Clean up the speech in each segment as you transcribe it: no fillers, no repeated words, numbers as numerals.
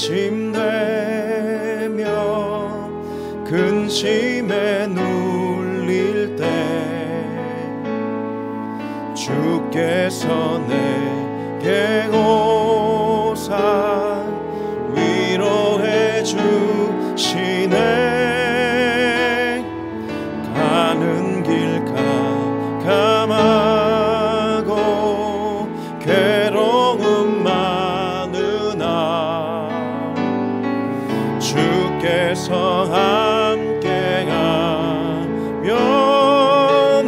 근심되며 근심에 눌릴 때 주께서 내게 오사 위로해 주시네. 가는 길 캄캄하고 괴로움 많으나 주께서 함께하며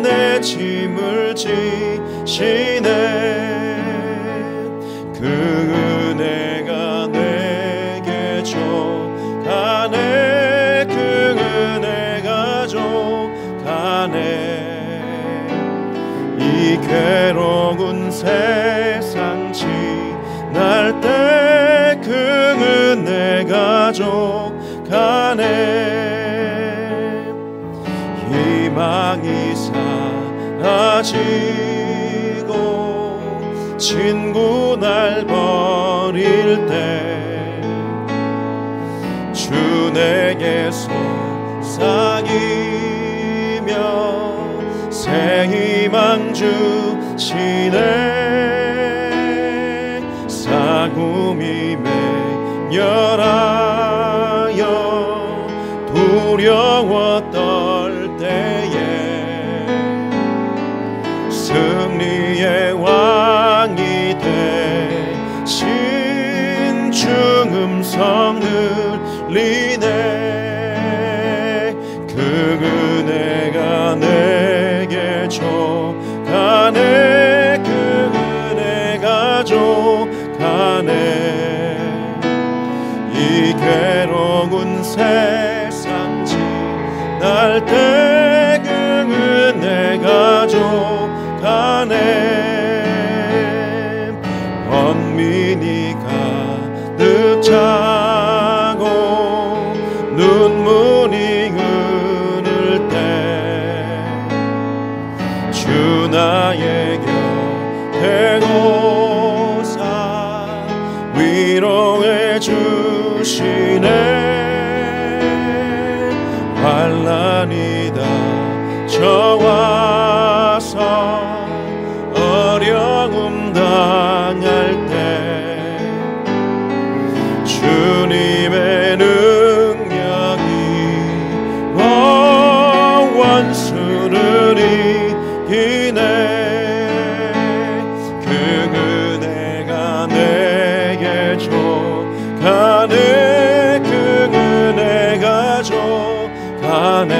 내 짐을 지시네. 그 은혜가 내게 족하네. 그 은혜가 족하네. 이 괴로운 세상 지날 때 그 은혜가 족하네. 희망이 사라지고 친구 날 버릴 때 주 내게서 사귀며 새 희망 주시네. 사굼이 맹렬하여 두려워 떨 때에 승리의 왕이 되신 주 음성 들리네. 그 은혜가 내게 족하네. 그 은혜가 족하네. 이 괴로운 세상 지날 때 그 은혜가 족하네. 번민이 가득 차고 눈물이 흐를 때 주 나의 곁에 오사 위로해 주시네. 환난이 닥쳐와서 어려움 당할 때 주님의 능력이 원수를 이기네. 그 은혜가 내게 족하네. 그 은혜가 족하네.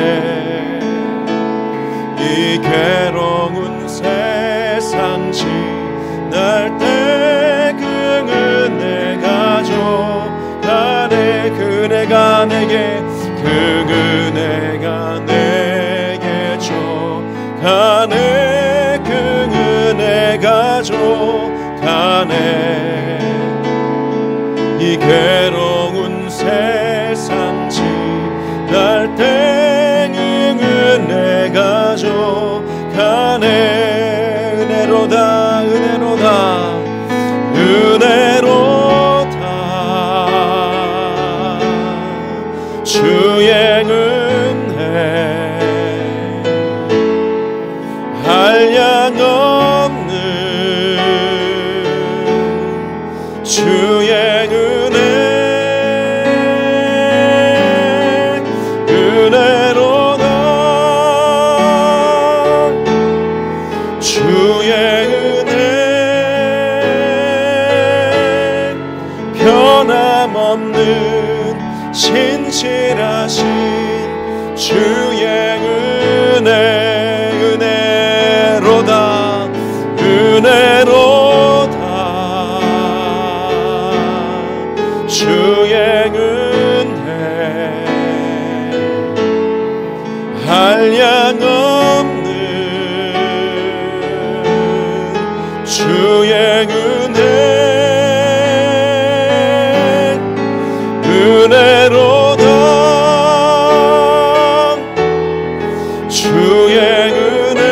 이 괴로운 세상 지날 때 그 은혜가 족하네. 그 은혜가 내게 그 은혜가 내게 족하네. 그 은혜가 족하네. 이 괴로운 세상 지날 때 그 은혜가 족하네. 은혜로다 은혜로다 은혜로다. 주의 은혜 한량 없는 주의 은혜 은혜로다. 주의 은혜 변함없는 신실하신 주의 은혜 은혜로다 은혜로다. 주의 은혜 한량 없는 주의 은혜 은혜로다. 주의 은혜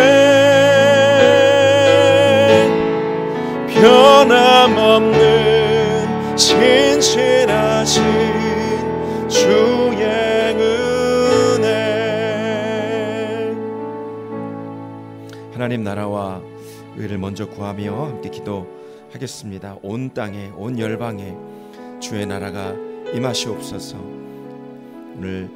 변함없는 신실하신 하나님 나라와 의를 먼저 구하며 함께 기도하겠습니다. 온 땅에, 온 열방에 주의 나라가 임하시옵소서. 오늘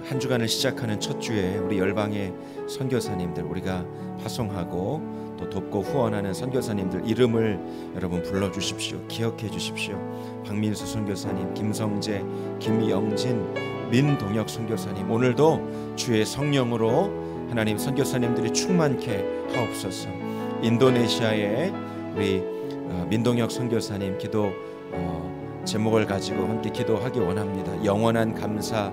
한 주간을 시작하는 첫 주에 우리 열방의 선교사님들, 우리가 파송하고 또 돕고 후원하는 선교사님들 이름을 여러분 불러주십시오. 기억해 주십시오. 박민수 선교사님, 김성재, 김영진, 민동혁 선교사님, 오늘도 주의 성령으로 하나님 선교사님들이 충만케 하옵소서. 인도네시아의 우리 민동혁 선교사님 기도 제목을 가지고 함께 기도하기 원합니다. 영원한 감사,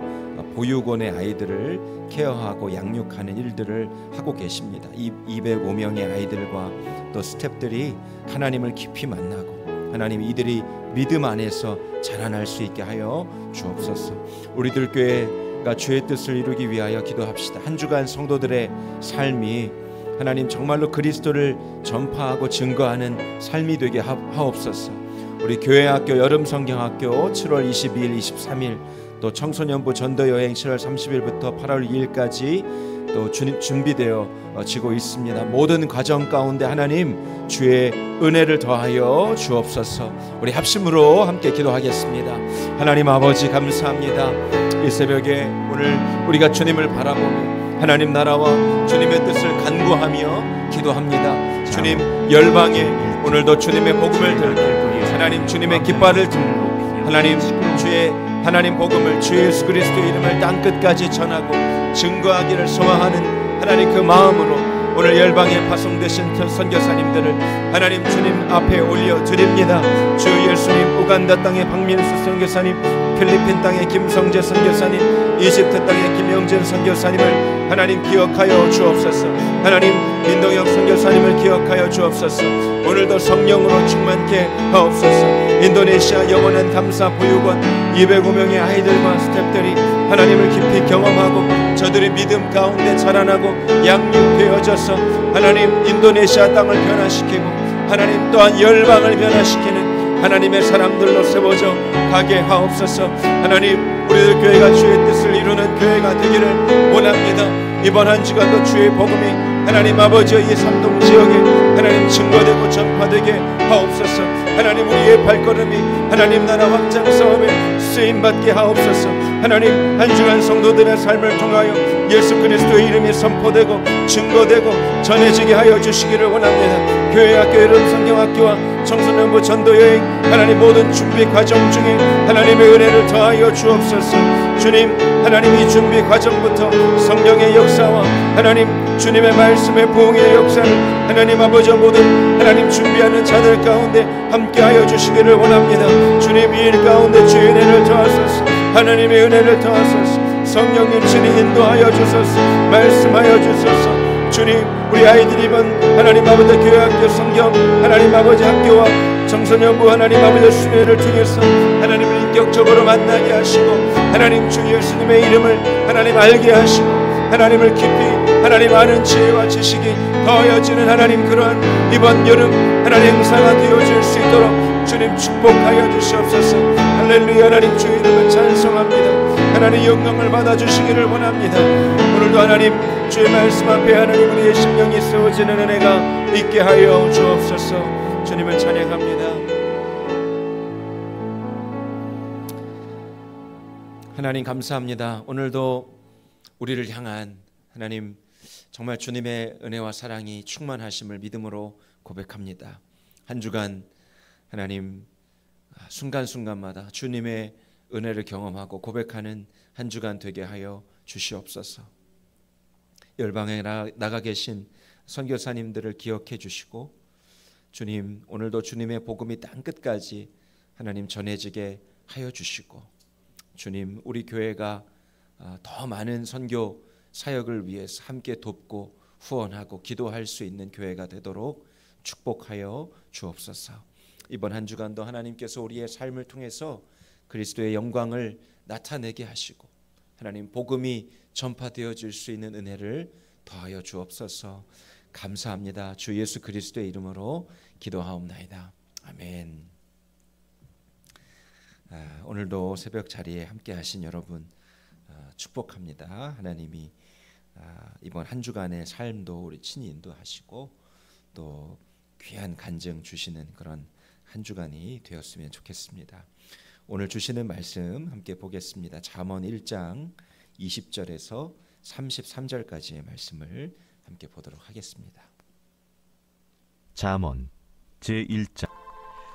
보육원의 아이들을 케어하고 양육하는 일들을 하고 계십니다. 205명의 아이들과 또 스태프들이 하나님을 깊이 만나고 하나님 이들이 믿음 안에서 자라날 수 있게 하여 주옵소서. 우리들 교회가 주의 뜻을 이루기 위하여 기도합시다. 한 주간 성도들의 삶이 하나님 정말로 그리스도를 전파하고 증거하는 삶이 되게 하옵소서. 우리 교회학교 여름성경학교 7월 22일 23일 또 청소년부 전도여행 7월 30일부터 8월 2일까지 또 준비되어 지고 있습니다. 모든 과정 가운데 하나님 주의 은혜를 더하여 주옵소서. 우리 합심으로 함께 기도하겠습니다. 하나님 아버지 감사합니다. 이 새벽에 오늘 우리가 주님을 바라보며 하나님 나라와 주님의 뜻을 간구하며 기도합니다. 주님 열방에 오늘도 주님의 복음을 들고 하나님 주님의 깃발을 들고 하나님 복음을 주 예수 그리스도의 이름을 땅끝까지 전하고 증거하기를 소망하는 하나님 그 마음으로 오늘 열방에 파송되신 선교사님들을 하나님 주님 앞에 올려드립니다. 주 예수님, 우간다 땅의 박민수 선교사님, 필리핀 땅의 김성재 선교사님, 이집트 땅의 김영진 선교사님을 하나님 기억하여 주옵소서. 하나님 민동혁 선교사님을 기억하여 주옵소서. 오늘도 성령으로 충만케 하옵소서. 인도네시아 영원한 감사 보육원 205명의 아이들과 스태프들이 하나님을 깊이 경험하고 저들이 믿음 가운데 자라나고 양육되어져서 하나님 인도네시아 땅을 변화시키고 하나님 또한 열방을 변화시키는 하나님의 사람들로 세워져 가게 하옵소서. 하나님 우리들 교회가 주의 뜻을 이루는 교회가 되기를 원합니다. 이번 한 주간도 주의 복음이 하나님 아버지의 이 삼동 지역에 하나님 증거되고 전파되게 하옵소서. 하나님 우리의 발걸음이 하나님 나라 확장 사업에 쓰임받게 하옵소서. 하나님 한 주간 성도들의 삶을 통하여 예수 그리스도의 이름이 선포되고 증거되고 전해지게 하여 주시기를 원합니다. 교회학교 여름성경학교와 청소년부 전도여행 하나님 모든 준비 과정 중에 하나님의 은혜를 더하여 주옵소서. 주님 하나님 이 준비 과정부터 성령의 역사와 하나님 주님의 말씀의 부흥의 역사를 하나님 아버지 모든 하나님 준비하는 자들 가운데 함께하여 주시기를 원합니다. 주님 이 일 가운데 주의 은혜를 더하소서. 하나님의 은혜를 더하소서. 성령님 친히 인도하여 주소서. 말씀하여 주소서. 주님 우리 아이들이 이번 하나님 아버지 교회학교 성경 하나님 아버지 학교와 청소년부 하나님 아버지 수매를 통해서 하나님을 인격적으로 만나게 하시고 하나님 주 예수님의 이름을 하나님 알게 하시고 하나님을 깊이 하나님 아는 지혜와 지식이 더하여지는 하나님 그러한 이번 여름 하나님 행사가 되어질 수 있도록 주님 축복하여 주시옵소서. 할렐루야. 하나님 주 이름을 찬송합니다. 하나님 영광을 받아주시기를 원합니다. 오늘도 하나님 주의 말씀 앞에 하나님 우리의 심령이 세워지는 은혜가 있게 하여 주옵소서. 주님을 찬양합니다. 하나님 감사합니다. 오늘도 우리를 향한 하나님 정말 주님의 은혜와 사랑이 충만하심을 믿음으로 고백합니다. 한 주간 하나님 순간순간마다 주님의 은혜를 경험하고 고백하는 한 주간 되게 하여 주시옵소서. 열방에 나가 계신 선교사님들을 기억해 주시고 주님 오늘도 주님의 복음이 땅끝까지 하나님 전해지게 하여 주시고 주님 우리 교회가 더 많은 선교 사역을 위해서 함께 돕고 후원하고 기도할 수 있는 교회가 되도록 축복하여 주옵소서. 이번 한 주간도 하나님께서 우리의 삶을 통해서 그리스도의 영광을 나타내게 하시고 하나님 복음이 전파되어질 수 있는 은혜를 더하여 주옵소서. 감사합니다. 주 예수 그리스도의 이름으로 기도하옵나이다. 아멘. 오늘도 새벽 자리에 함께 하신 여러분 축복합니다. 하나님이 이번 한 주간의 삶도 우리 친히 인도하시고 또 귀한 간증 주시는 그런 한 주간이 되었으면 좋겠습니다. 오늘 주시는 말씀 함께 보겠습니다. 잠언 1장 20절에서 33절까지의 말씀을 함께 보도록 하겠습니다. 잠언 제1장.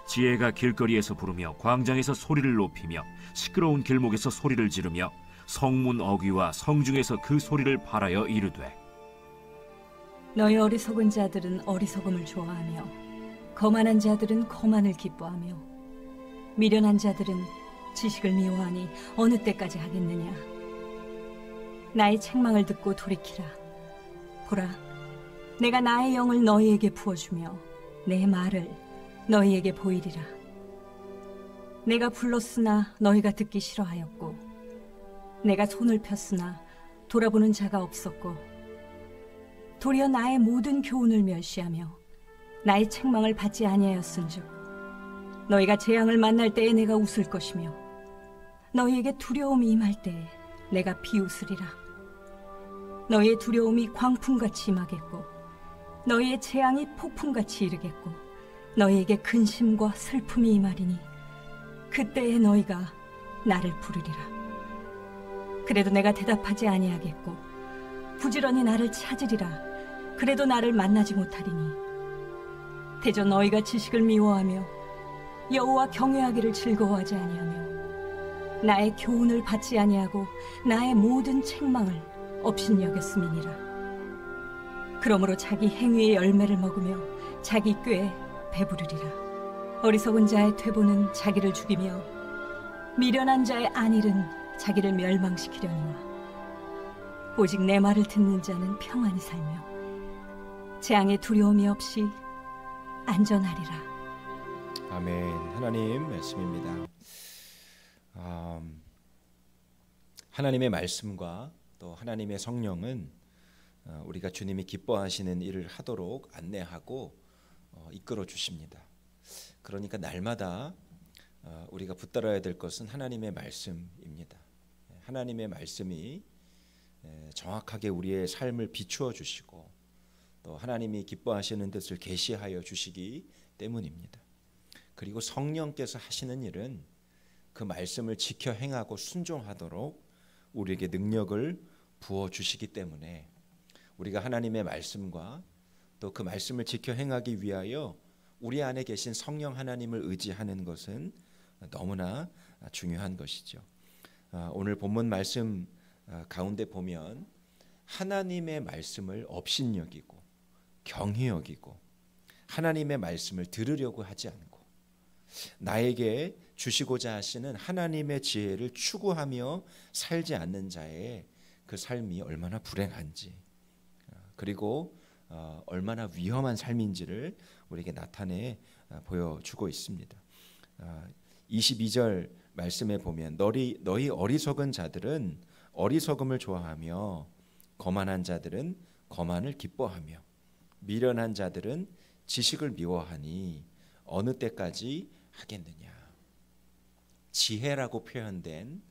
지혜가 길거리에서 부르며 광장에서 소리를 높이며 시끄러운 길목에서 소리를 지르며 성문 어귀와 성중에서 그 소리를 발하여 이르되, 너희 어리석은 자들은 어리석음을 좋아하며 거만한 자들은 거만을 기뻐하며 미련한 자들은 지식을 미워하니 어느 때까지 하겠느냐. 나의 책망을 듣고 돌이키라. 보라, 내가 나의 영을 너희에게 부어주며 내 말을 너희에게 보이리라. 내가 불렀으나 너희가 듣기 싫어하였고 내가 손을 폈으나 돌아보는 자가 없었고 도리어 나의 모든 교훈을 멸시하며 나의 책망을 받지 아니하였은즉 너희가 재앙을 만날 때에 내가 웃을 것이며 너희에게 두려움이 임할 때에 내가 비웃으리라. 너희의 두려움이 광풍같이 임하겠고 너희의 재앙이 폭풍같이 이르겠고 너희에게 근심과 슬픔이 임하리니 그때에 너희가 나를 부르리라. 그래도 내가 대답하지 아니하겠고 부지런히 나를 찾으리라. 그래도 나를 만나지 못하리니 대저 너희가 지식을 미워하며 여호와 경외하기를 즐거워하지 아니하며 나의 교훈을 받지 아니하고 나의 모든 책망을 업신여겼음이니라. 그러므로 자기 행위의 열매를 먹으며 자기 꾀에 배부르리라. 어리석은 자의 퇴보는 자기를 죽이며 미련한 자의 안일은 자기를 멸망시키려니와 오직 내 말을 듣는 자는 평안히 살며 재앙의 두려움이 없이 안전하리라. 아멘. 하나님 말씀입니다. 하나님의 말씀과 또 하나님의 성령은 우리가 주님이 기뻐하시는 일을 하도록 안내하고 이끌어 주십니다. 그러니까 날마다 우리가 붙들어야 될 것은 하나님의 말씀입니다. 하나님의 말씀이 정확하게 우리의 삶을 비추어 주시고 또 하나님이 기뻐하시는 뜻을 계시하여 주시기 때문입니다. 그리고 성령께서 하시는 일은 그 말씀을 지켜 행하고 순종하도록 우리에게 능력을 부어 주시기 때문에 우리가 하나님의 말씀과 또 그 말씀을 지켜 행하기 위하여 우리 안에 계신 성령 하나님을 의지하는 것은 너무나 중요한 것이죠. 오늘 본문 말씀 가운데 보면 하나님의 말씀을 업신여기고 경히 여기고 하나님의 말씀을 들으려고 하지 않고 나에게 주시고자 하시는 하나님의 지혜를 추구하며 살지 않는 자의 그 삶이 얼마나 불행한지 그리고 얼마나 위험한 삶인지를 우리에게 나타내 보여주고 있습니다. 22절 말씀에 보면 너희 어리석은 자들은 어리석음을 좋아하며 거만한 자들은 거만을 기뻐하며 미련한 자들은 지식을 미워하니 어느 때까지 하겠느냐. 지혜라고 표현된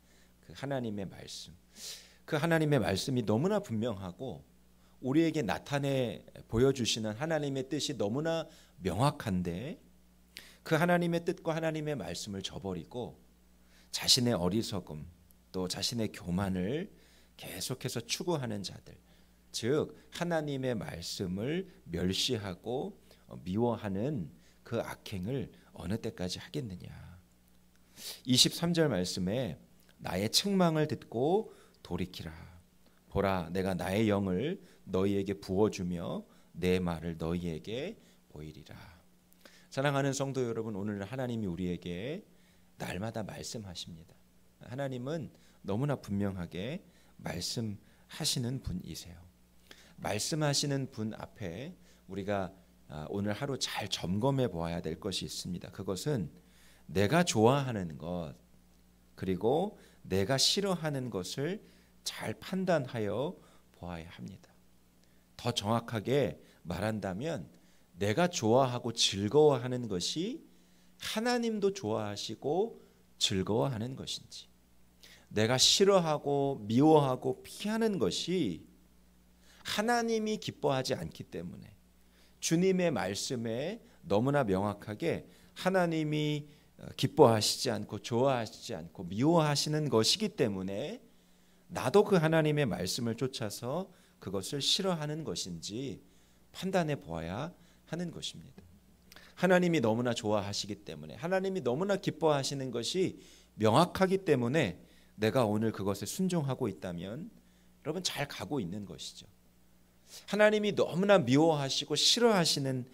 그 하나님의 말씀, 그 하나님의 말씀이 너무나 분명하고 우리에게 나타내 보여주시는 하나님의 뜻이 너무나 명확한데 그 하나님의 뜻과 하나님의 말씀을 저버리고 자신의 어리석음 또 자신의 교만을 계속해서 추구하는 자들, 즉 하나님의 말씀을 멸시하고 미워하는 그 악행을 어느 때까지 하겠느냐. 23절 말씀에 나의 책망을 듣고 돌이키라. 보라, 내가 나의 영을 너희에게 부어주며 내 말을 너희에게 보이리라. 사랑하는 성도 여러분, 오늘 하나님이 우리에게 날마다 말씀하십니다. 하나님은 너무나 분명하게 말씀하시는 분이세요. 말씀하시는 분 앞에 우리가 오늘 하루 잘 점검해 보아야 될 것이 있습니다. 그것은 내가 좋아하는 것 그리고 내가 싫어하는 것을 잘 판단하여 보아야 합니다. 더 정확하게 말한다면 내가 좋아하고 즐거워하는 것이 하나님도 좋아하시고 즐거워하는 것인지, 내가 싫어하고 미워하고 피하는 것이 하나님이 기뻐하지 않기 때문에, 주님의 말씀에 너무나 명확하게 하나님이 기뻐하시지 않고 좋아하시지 않고 미워하시는 것이기 때문에 나도 그 하나님의 말씀을 쫓아서 그것을 싫어하는 것인지 판단해 보아야 하는 것입니다. 하나님이 너무나 좋아하시기 때문에, 하나님이 너무나 기뻐하시는 것이 명확하기 때문에 내가 오늘 그것에 순종하고 있다면 여러분 잘 가고 있는 것이죠. 하나님이 너무나 미워하시고 싫어하시는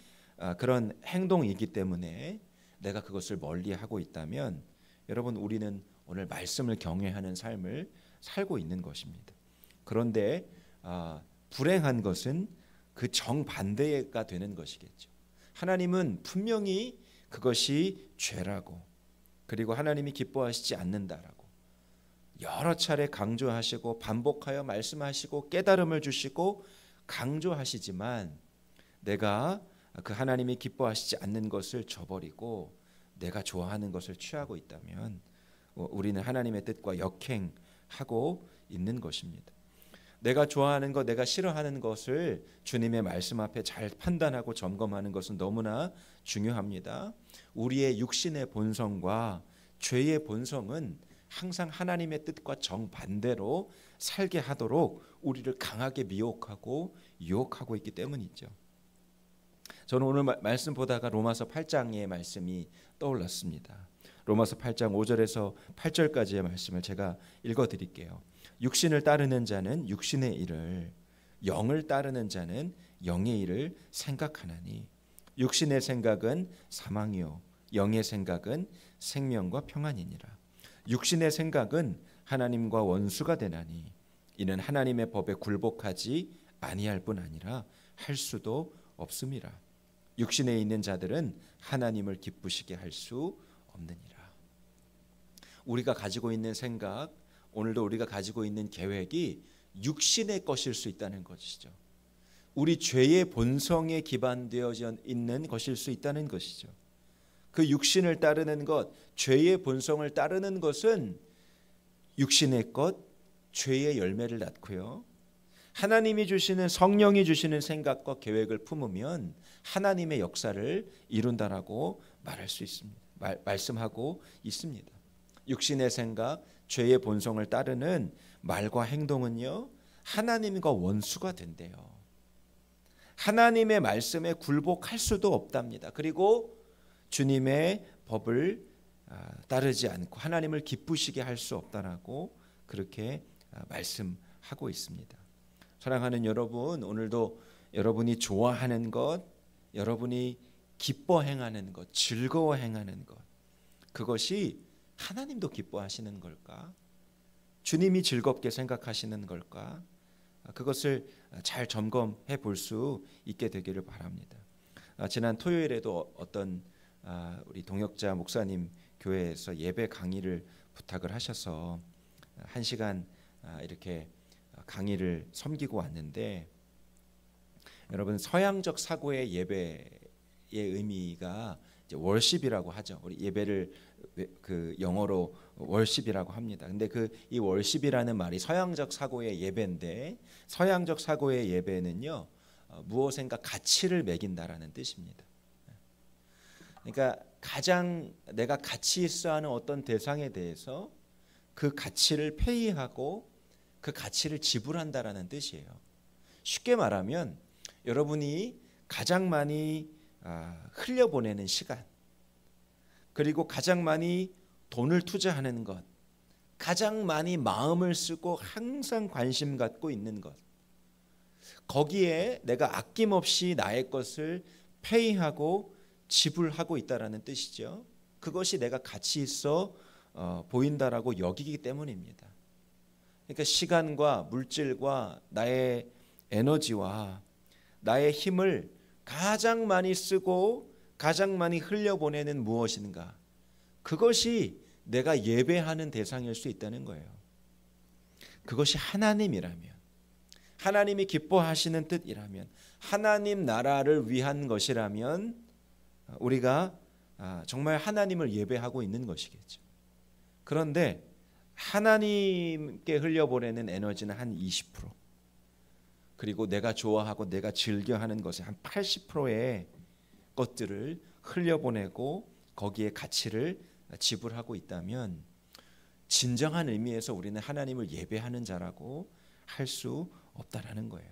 그런 행동이기 때문에 내가 그것을 멀리하고 있다면 여러분 우리는 오늘 말씀을 경외하는 삶을 살고 있는 것입니다. 그런데 불행한 것은 그 정반대가 되는 것이겠죠. 하나님은 분명히 그것이 죄라고, 그리고 하나님이 기뻐하시지 않는다라고 여러 차례 강조하시고 반복하여 말씀하시고 깨달음을 주시고 강조하시지만, 내가 그 하나님이 기뻐하시지 않는 것을 저버리고 내가 좋아하는 것을 취하고 있다면 우리는 하나님의 뜻과 역행하고 있는 것입니다. 내가 좋아하는 것, 내가 싫어하는 것을 주님의 말씀 앞에 잘 판단하고 점검하는 것은 너무나 중요합니다. 우리의 육신의 본성과 죄의 본성은 항상 하나님의 뜻과 정반대로 살게 하도록 우리를 강하게 미혹하고 유혹하고 있기 때문이죠. 저는 오늘 말씀 보다가 로마서 8장의 말씀이 떠올랐습니다. 로마서 8장 5절에서 8절까지의 말씀을 제가 읽어드릴게요. 육신을 따르는 자는 육신의 일을, 영을 따르는 자는 영의 일을 생각하나니 육신의 생각은 사망이요 영의 생각은 생명과 평안이니라. 육신의 생각은 하나님과 원수가 되나니 이는 하나님의 법에 굴복하지 아니할 뿐 아니라 할 수도 없음이라. 육신에 있는 자들은 하나님을 기쁘시게 할 수 없느니라. 우리가 가지고 있는 생각, 오늘도 우리가 가지고 있는 계획이 육신의 것일 수 있다는 것이죠. 우리 죄의 본성에 기반되어 있는 것일 수 있다는 것이죠. 그 육신을 따르는 것, 죄의 본성을 따르는 것은 육신의 것, 죄의 열매를 낳고요. 하나님이 주시는, 성령이 주시는 생각과 계획을 품으면 하나님의 역사를 이룬다라고 말할 수 있습니다. 말씀하고 있습니다. 육신의 생각, 죄의 본성을 따르는 말과 행동은요, 하나님과 원수가 된대요. 하나님의 말씀에 굴복할 수도 없답니다. 그리고 주님의 법을 따르지 않고 하나님을 기쁘시게 할 수 없다라고 그렇게 말씀하고 있습니다. 사랑하는 여러분, 오늘도 여러분이 좋아하는 것, 여러분이 기뻐 행하는 것, 즐거워 행하는 것, 그것이 하나님도 기뻐하시는 걸까? 주님이 즐겁게 생각하시는 걸까? 그것을 잘 점검해 볼 수 있게 되기를 바랍니다. 지난 토요일에도 어떤 우리 동역자 목사님 교회에서 예배 강의를 부탁을 하셔서 1시간 이렇게 강의를 섬기고 왔는데, 여러분 서양적 사고의 예배의 의미가 이제 월십이라고 하죠. 우리 예배를 그 영어로 월십이라고 합니다. 근데 이 월십이라는 말이 서양적 사고의 예배인데, 서양적 사고의 예배는요, 무엇인가 가치를 매긴다라는 뜻입니다. 그러니까 가장 내가 가치 있어 하는 어떤 대상에 대해서 그 가치를 페이하고 그 가치를 지불한다라는 뜻이에요. 쉽게 말하면 여러분이 가장 많이 흘려보내는 시간, 그리고 가장 많이 돈을 투자하는 것, 가장 많이 마음을 쓰고 항상 관심 갖고 있는 것, 거기에 내가 아낌없이 나의 것을 페이하고 지불하고 있다라는 뜻이죠. 그것이 내가 가치 있어 보인다라고 여기기 때문입니다. 그러니까 시간과 물질과 나의 에너지와 나의 힘을 가장 많이 쓰고 가장 많이 흘려보내는 무엇인가, 그것이 내가 예배하는 대상일 수 있다는 거예요. 그것이 하나님이라면, 하나님이 기뻐하시는 뜻이라면, 하나님 나라를 위한 것이라면 우리가 정말 하나님을 예배하고 있는 것이겠죠. 그런데 하나님께 흘려보내는 에너지는 한 20%, 그리고 내가 좋아하고 내가 즐겨하는 것의 한 80%의 것들을 흘려보내고 거기에 가치를 지불하고 있다면 진정한 의미에서 우리는 하나님을 예배하는 자라고 할 수 없다라는 거예요.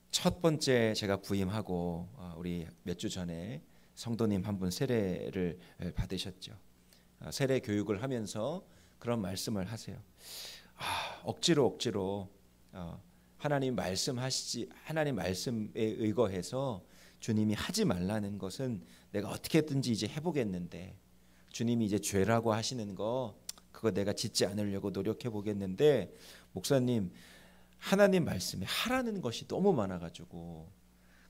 첫 번째 제가 부임하고 우리 몇 주 전에 성도님 한 분 세례를 받으셨죠. 세례 교육을 하면서 그런 말씀을 하세요. 억지로 하나님 말씀하시지, 하나님 말씀에 의거해서 주님이 하지 말라는 것은 내가 어떻게든지 이제 해보겠는데, 주님이 이제 죄라고 하시는 거 그거 내가 짓지 않으려고 노력해 보겠는데, 목사님 하나님 말씀에 하라는 것이 너무 많아가지고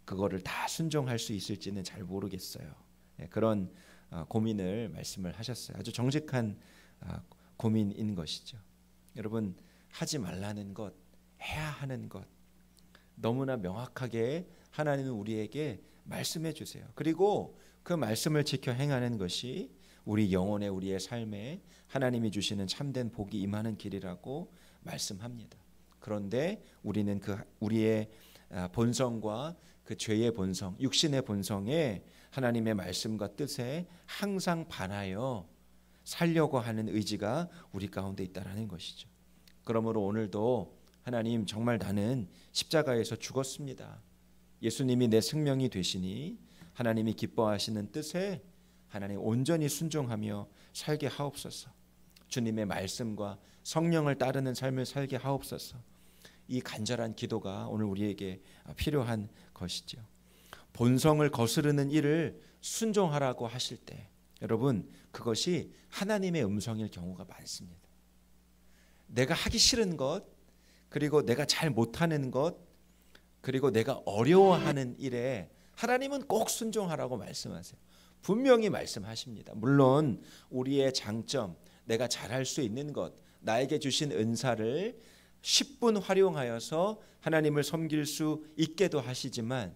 그거를 다 순종할 수 있을지는 잘 모르겠어요. 그런 고민을 말씀을 하셨어요. 아주 정직한 고민인 것이죠. 여러분, 하지 말라는 것, 해야 하는 것 너무나 명확하게 하나님은 우리에게 말씀해 주세요. 그리고 그 말씀을 지켜 행하는 것이 우리 영혼의, 우리의 삶에 하나님이 주시는 참된 복이 임하는 길이라고 말씀합니다. 그런데 우리는 그 우리의 본성과 그 죄의 본성, 육신의 본성에 하나님의 말씀과 뜻에 항상 반하여 살려고 하는 의지가 우리 가운데 있다라는 것이죠. 그러므로 오늘도 하나님, 정말 나는 십자가에서 죽었습니다. 예수님이 내 생명이 되시니 하나님이 기뻐하시는 뜻에 하나님 온전히 순종하며 살게 하옵소서. 주님의 말씀과 성령을 따르는 삶을 살게 하옵소서. 이 간절한 기도가 오늘 우리에게 필요한 것이죠. 본성을 거스르는 일을 순종하라고 하실 때 여러분, 그것이 하나님의 음성일 경우가 많습니다. 내가 하기 싫은 것, 그리고 내가 잘 못하는 것, 그리고 내가 어려워하는 일에 하나님은 꼭 순종하라고 말씀하세요. 분명히 말씀하십니다. 물론 우리의 장점, 내가 잘할 수 있는 것, 나에게 주신 은사를 10분 활용하여서 하나님을 섬길 수 있게도 하시지만,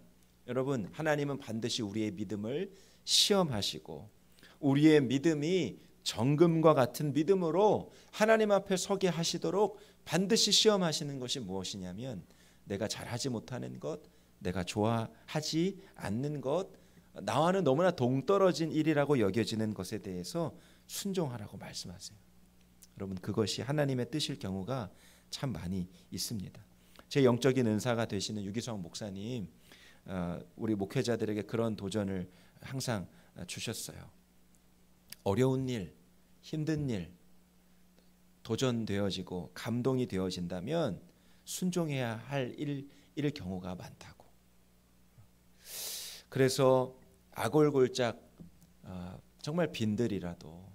여러분, 하나님은 반드시 우리의 믿음을 시험하시고 우리의 믿음이 정금과 같은 믿음으로 하나님 앞에 서게 하시도록 반드시 시험하시는 것이 무엇이냐면, 내가 잘하지 못하는 것, 내가 좋아하지 않는 것, 나와는 너무나 동떨어진 일이라고 여겨지는 것에 대해서 순종하라고 말씀하세요. 여러분, 그것이 하나님의 뜻일 경우가 참 많이 있습니다. 제 영적인 은사가 되시는 유기성 목사님, 우리 목회자들에게 그런 도전을 항상 주셨어요. 어려운 일, 힘든 일 도전되어지고 감동이 되어진다면 순종해야 할 일 경우가 많다고. 그래서 아골골짝 정말 빈들이라도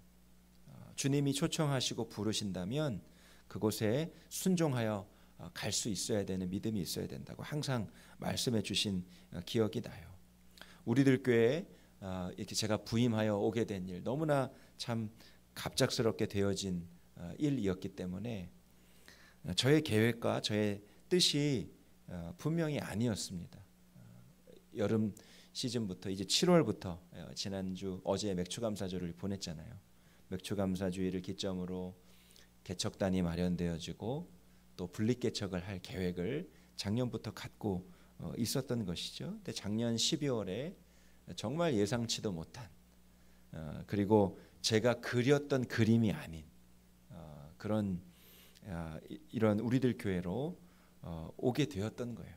주님이 초청하시고 부르신다면 그곳에 순종하여 갈 수 있어야 되는 믿음이 있어야 된다고 항상 말씀해 주신 기억이 나요. 우리들 교회에 이렇게 제가 부임하여 오게 된 일, 너무나 참 갑작스럽게 되어진 일이었기 때문에 저의 계획과 저의 뜻이 분명히 아니었습니다. 여름 시즌부터 이제 7월부터 지난주 어제 맥주감사주를 보냈잖아요. 맥주감사주의를 기점으로 개척단이 마련되어지고 또 분립개척을 할 계획을 작년부터 갖고 있었던 것이죠. 근데 작년 12월에 정말 예상치도 못한 그리고 제가 그렸던 그림이 아닌 그런 이런 우리들 교회로 오게 되었던 거예요.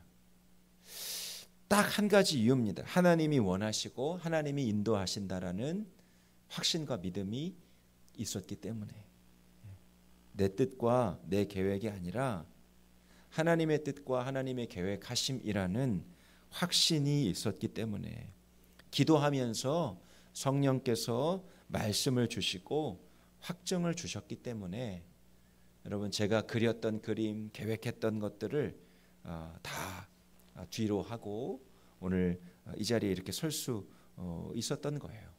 딱 한 가지 이유입니다. 하나님이 원하시고 하나님이 인도하신다라는 확신과 믿음이 있었기 때문에, 내 뜻과 내 계획이 아니라 하나님의 뜻과 하나님의 계획하심이라는 확신이 있었기 때문에, 기도하면서 성령께서 말씀을 주시고 확증을 주셨기 때문에, 여러분, 제가 그렸던 그림, 계획했던 것들을 다 뒤로 하고 오늘 이 자리에 이렇게 설 수 있었던 거예요.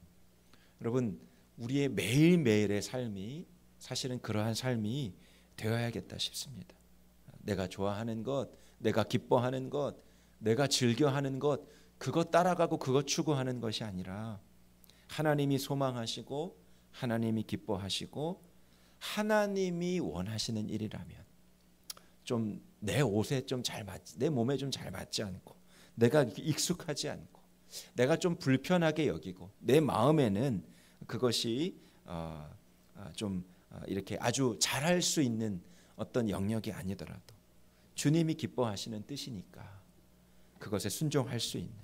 여러분, 우리의 매일매일의 삶이 사실은 그러한 삶이 되어야겠다 싶습니다. 내가 좋아하는 것, 내가 기뻐하는 것, 내가 즐겨하는 것, 그것 따라가고 그것 추구하는 것이 아니라 하나님이 소망하시고 하나님이 기뻐하시고 하나님이 원하시는 일이라면, 좀 내 옷에 좀 잘 맞지, 내 몸에 좀 잘 맞지 않고, 내가 익숙하지 않고, 내가 좀 불편하게 여기고, 내 마음에는 그것이 좀 이렇게 아주 잘할 수 있는 어떤 영역이 아니더라도 주님이 기뻐하시는 뜻이니까 그것에 순종할 수 있는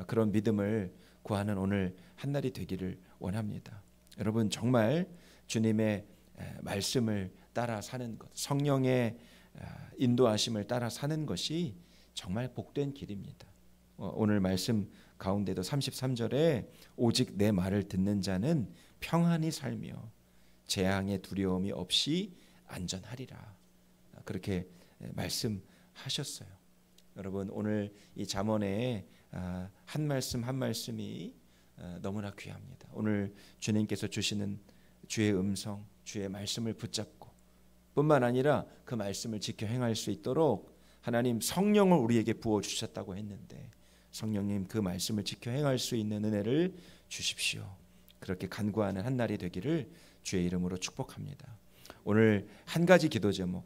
그런 믿음을 구하는 오늘 한날이 되기를 원합니다. 여러분, 정말 주님의 말씀을 따라 사는 것, 성령의 인도하심을 따라 사는 것이 정말 복된 길입니다. 오늘 말씀 가운데도 33절에 오직 내 말을 듣는 자는 평안히 살며 재앙의 두려움이 없이 안전하리라, 그렇게 말씀하셨어요. 여러분, 오늘 이 잠언의 한 말씀 한 말씀이 너무나 귀합니다. 오늘 주님께서 주시는 주의 음성, 주의 말씀을 붙잡고 뿐만 아니라 그 말씀을 지켜 행할 수 있도록 하나님 성령을 우리에게 부어주셨다고 했는데, 성령님 그 말씀을 지켜 행할 수 있는 은혜를 주십시오. 그렇게 간구하는 한날이 되기를 주의 이름으로 축복합니다. 오늘 한 가지 기도 제목,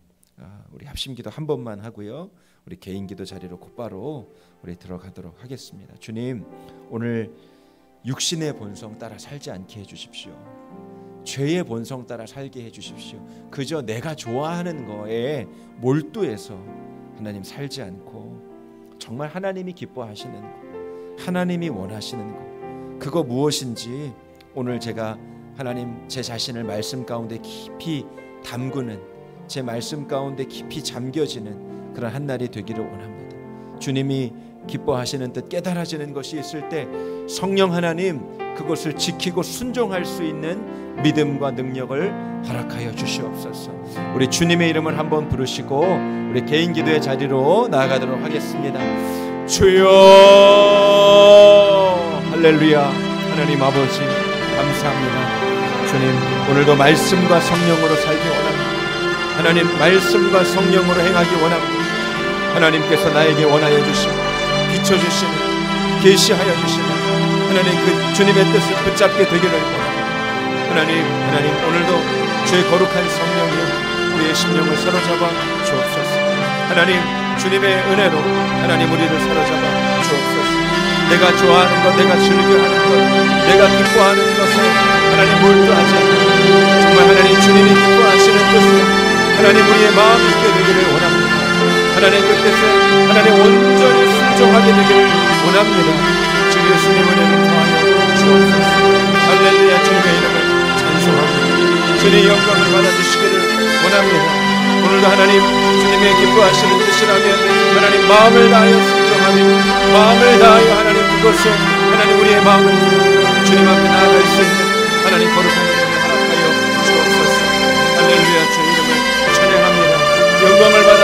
우리 합심기도 한 번만 하고요, 우리 개인 기도 자리로 곧바로 우리 들어가도록 하겠습니다. 주님, 오늘 육신의 본성 따라 살지 않게 해주십시오. 죄의 본성 따라 살게 해주십시오. 그저 내가 좋아하는 거에 몰두해서 하나님 살지 않고 정말 하나님이 기뻐하시는 거, 하나님이 원하시는 거, 그거 무엇인지 오늘 제가 하나님 제 자신을 말씀 가운데 깊이 담그는, 제 말씀 가운데 깊이 잠겨지는 그런 한날이 되기를 원합니다. 주님이 기뻐하시는 뜻 깨달아지는 것이 있을 때 성령 하나님 그것을 지키고 순종할 수 있는 믿음과 능력을 허락하여 주시옵소서. 우리 주님의 이름을 한번 부르시고 우리 개인 기도의 자리로 나아가도록 하겠습니다. 주여, 할렐루야. 하나님 아버지 감사합니다. 주님, 오늘도 말씀과 성령으로 살기 원합니다. 하나님, 말씀과 성령으로 행하기 원합니다. 하나님께서 나에게 원하여 주시고 비춰주시는, 계시하여 주시는 하나님 그 주님의 뜻을 붙잡게 되기를 원합니다. 하나님 오늘도 주의 거룩한 성령이 우리의 심령을 사로잡아 주옵소서. 하나님, 주님의 은혜로 하나님 우리를 사로잡아 주옵소서. 내가 좋아하는 것, 내가 즐겨하는 것, 내가 기뻐하는 것에 하나님 몰두하지 않고 정말 하나님 주님이 기뻐하시는 뜻을 하나님 우리의 마음이 있게 되기를 원합니다. 하나님 그 뜻에 하나님 온전히 순종하게 되기를 원합니다. 주 예수님 은혜를 더하여 주옵소서. 할렐루야. 주님의 이름을 찬송합니다. 주님의 영광을 받아주시기를 원합니다. 오늘도 하나님 주님의 기뻐하시는 뜻이라면 하나님 마음을 다하여 순종하며 마음을 다하여 하나님 그것에 하나님 우리의 마음을 주님 앞에 나아갈 수 있는 하나님 거룩한 은혜를 허락하여 주옵소서. 할렐루야. 주 이름을 찬양합니다. 영광을 받아